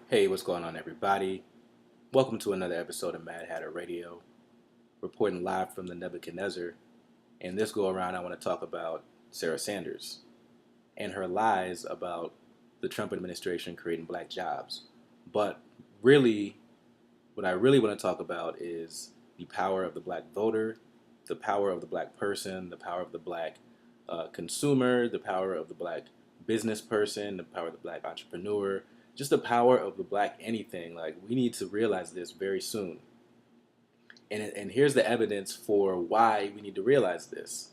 Hey, what's going on, everybody? Welcome to another episode of Mad Hatter Radio, reporting live from the Nebuchadnezzar. And this go around, I want to talk about Sarah Sanders and her lies about the Trump administration creating black jobs. But really, what I really want to talk about is the power of the black voter, the power of the black person, the power of the black consumer, the power of the black business person, the power of the black entrepreneur, just the power of the black anything. Like, we need to realize this very soon. And here's the evidence for why we need to realize this.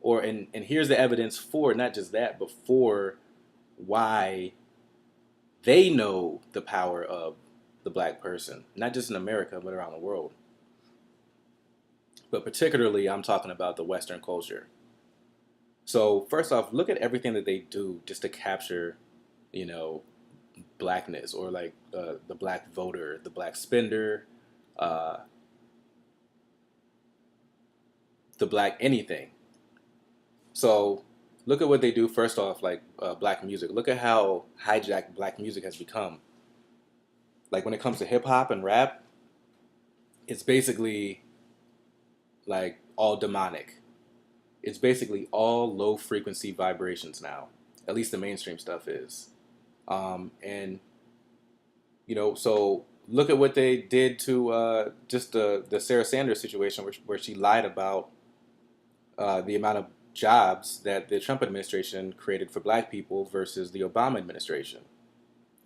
And here's the evidence for not just that, but for why they know the power of the black person, not just in America, but around the world. But particularly, I'm talking about the Western culture. So, first off, look at everything that they do just to capture, you know, blackness or like the black voter, the black spender, uh, the black anything. So, look at what they do first off, like black music. Look at how hijacked black music has become. Like when it comes to hip hop and rap, it's basically like all demonic. It's basically all low frequency vibrations now. At least the mainstream stuff is. And so look at what they did to just the Sarah Sanders situation, where she lied about the amount of jobs that the Trump administration created for black people versus the Obama administration.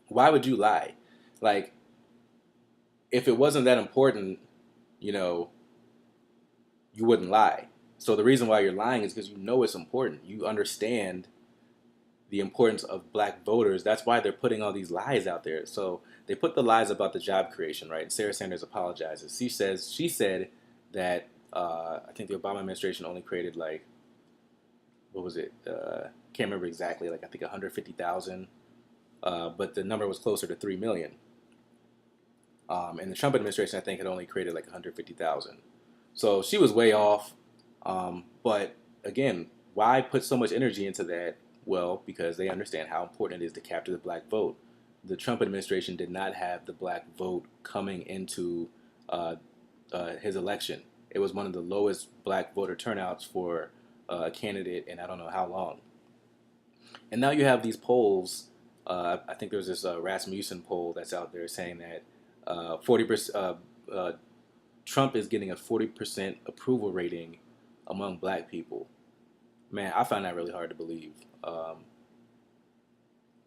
Why would you lie? Like, if it wasn't that important, you know, you wouldn't lie. So the reason why you're lying is because you know it's important. You understand the importance of black voters. That's why they're putting all these lies out there. So they put the lies about the job creation, right? And Sarah Sanders apologizes. She said that I think the Obama administration only created like, what was it? Can't remember exactly. Like, I think 150,000, but the number was closer to 3 million. And the Trump administration, I think, had only created like 150,000. So she was way off. But again, why put so much energy into that? Well, because they understand how important it is to capture the black vote. The Trump administration did not have the black vote coming into uh, his election. It was one of the lowest black voter turnouts for a candidate in I don't know how long. And now you have these polls. I think there's this Rasmussen poll that's out there saying that 40%. Trump is getting a 40% approval rating among black people. Man, I find that really hard to believe.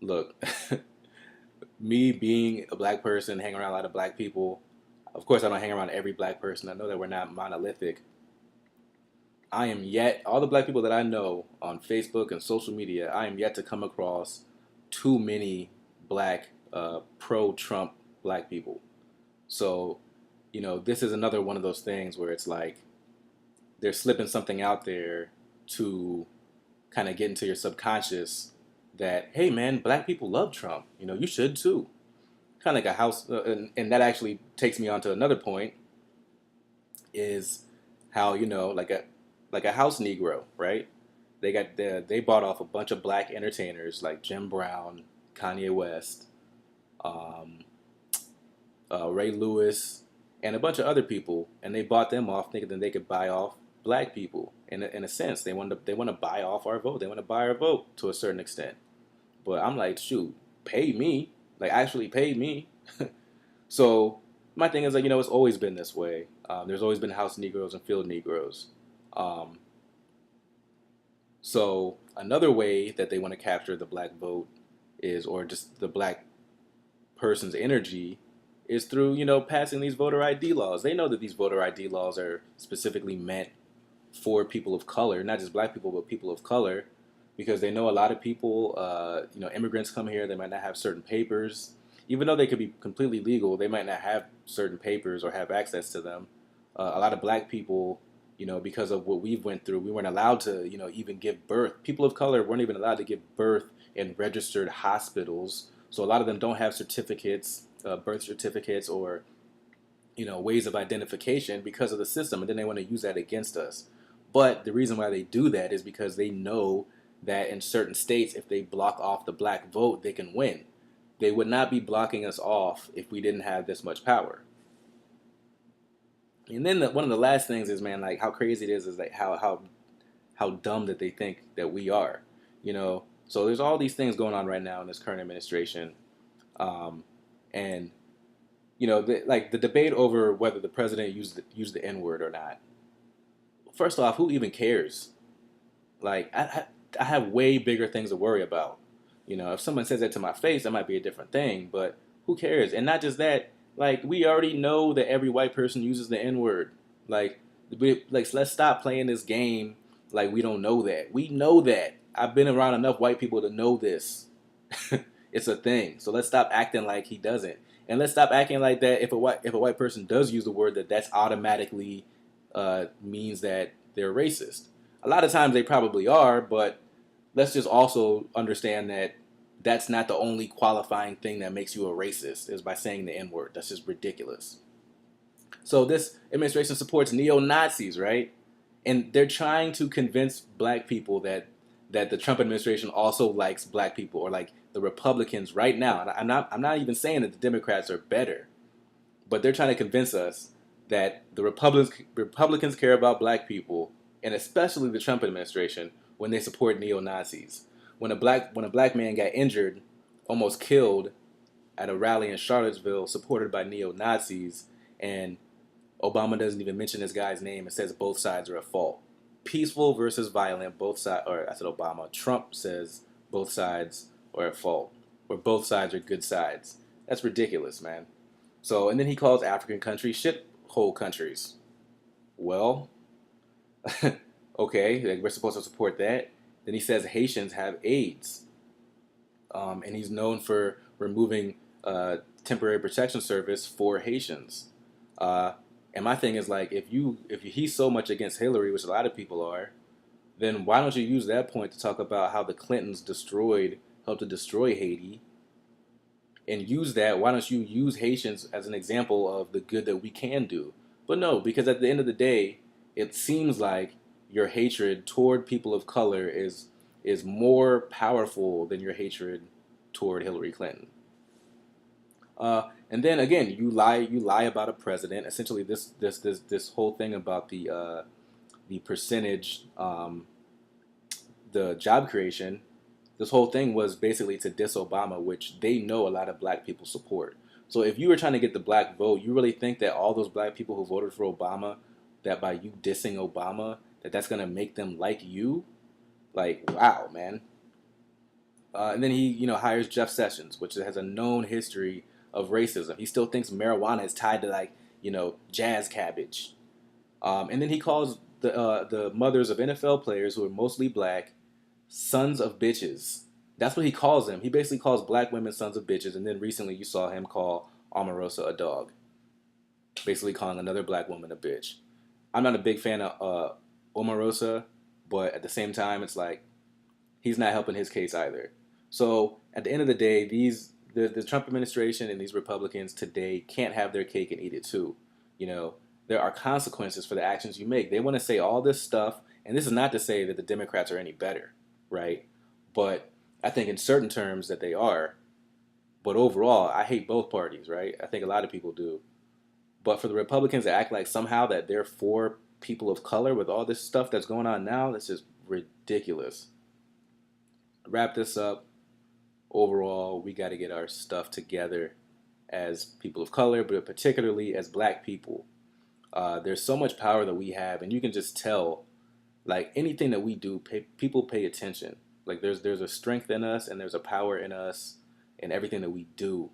Look, me being a black person, hanging around a lot of black people, of course, I don't hang around every black person. I know that we're not monolithic. I am yet, all the black people that I know on Facebook and social media, I am yet to come across too many black, pro Trump black people. So, this is another one of those things where it's like they're slipping something out there to kind of get into your subconscious that, hey man, black people love Trump. You should too. Kind of like a house, and that actually takes me on to another point is how like a house Negro, right? They bought off a bunch of black entertainers like Jim Brown, Kanye West, um, Ray Lewis, and a bunch of other people, and they bought them off thinking that they could buy off black people. In a sense, they want to buy off our vote. They want to buy our vote to a certain extent. But I'm like, shoot, pay me, like actually pay me. So my thing is like, it's always been this way. There's always been house Negroes and field Negroes. Um, so another way that they want to capture the black vote is, or just the black person's energy, is through passing these voter ID laws. They know that these voter ID laws are specifically meant for people of color, not just black people, but people of color, because they know a lot of people, immigrants come here, they might not have certain papers. Even though they could be completely legal, they might not have certain papers or have access to them. A lot of black people, because of what we've went through, we weren't allowed to, even give birth. People of color weren't even allowed to give birth in registered hospitals. So a lot of them don't have certificates, birth certificates, or ways of identification because of the system, and then they want to use that against us. But the reason why they do that is because they know that in certain states, if they block off the black vote, they can win. They would not be blocking us off if we didn't have this much power. And then one of the last things is, man, like how crazy it is like how dumb that they think that we are, you know. So there's all these things going on right now in this current administration, um, and you know, like the debate over whether the president used the N word or not. First off, who even cares? Like I have way bigger things to worry about. You know, if someone says that to my face, that might be a different thing. But who cares? And not just that. Like we already know that every white person uses the N word. Like, let's stop playing this game like we don't know that. We know that. I've been around enough white people to know this. It's a thing. So let's stop acting like he doesn't, and let's stop acting like that. If a white person does use the word, that's automatically means that they're racist. A lot of times they probably are, but let's just also understand that that's not the only qualifying thing that makes you a racist is by saying the N word. That's just ridiculous. So this administration supports neo Nazis, right? And they're trying to convince black people that the Trump administration also likes black people, or like the Republicans right now. And I'm not even saying that the Democrats are better, but they're trying to convince us that the Republicans care about black people, and especially the Trump administration, when they support neo Nazis. When a black man got injured, almost killed at a rally in Charlottesville, supported by neo Nazis, and Obama doesn't even mention this guy's name and says both sides are at fault. Peaceful versus violent, both sides, or I said Obama. Trump says both sides are at fault, or both sides are good sides. That's ridiculous, man. So, and then he calls African countries shithole countries. Well, okay, like we're supposed to support that. Then he says Haitians have AIDS, and he's known for removing temporary protection service for Haitians. Uh, and my thing is like, if he's so much against Hillary, which a lot of people are, then why don't you use that point to talk about how the Clintons helped to destroy Haiti, and use that? Why don't you use Haitians as an example of the good that we can do? But no, because at the end of the day, it seems like your hatred toward people of color is more powerful than your hatred toward Hillary Clinton. And then again, you lie about a president. Essentially, this whole thing about the percentage, the job creation. This whole thing was basically to diss Obama, which they know a lot of black people support. So if you were trying to get the black vote, you really think that all those black people who voted for Obama, that by you dissing Obama, that's going to make them like you? Like, wow, man. And then he, hires Jeff Sessions, which has a known history of racism. He still thinks marijuana is tied to like, jazz cabbage. And then he calls the mothers of NFL players who are mostly black sons of bitches. That's what he calls them. He basically calls black women sons of bitches. And then recently you saw him call Omarosa a dog, basically calling another black woman a bitch. I'm not a big fan of Omarosa, but at the same time, it's like he's not helping his case either. So at the end of the day, the Trump administration and these Republicans today can't have their cake and eat it too. There are consequences for the actions you make. They want to say all this stuff, and this is not to say that the Democrats are any better, right? But I think in certain terms that they are. But overall, I hate both parties, right? I think a lot of people do. But for the Republicans to act like somehow that they're for people of color with all this stuff that's going on now, that's just ridiculous. Wrap this up. Overall, we got to get our stuff together as people of color, but particularly as black people. There's so much power that we have, and you can just tell, like anything that we do, people pay attention. Like there's a strength in us, and there's a power in us, in everything that we do.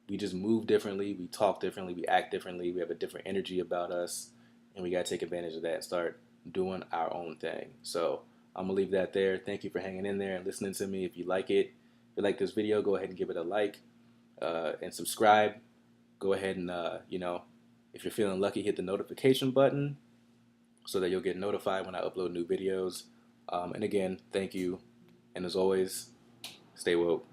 We just move differently, we talk differently, we act differently, we have a different energy about us, and we got to take advantage of that and start doing our own thing. So I'm going to leave that there. Thank you for hanging in there and listening to me. If you like it, if you like this video, go ahead and give it a like and subscribe. Go ahead and, if you're feeling lucky, hit the notification button so that you'll get notified when I upload new videos. And again, thank you. And as always, stay woke.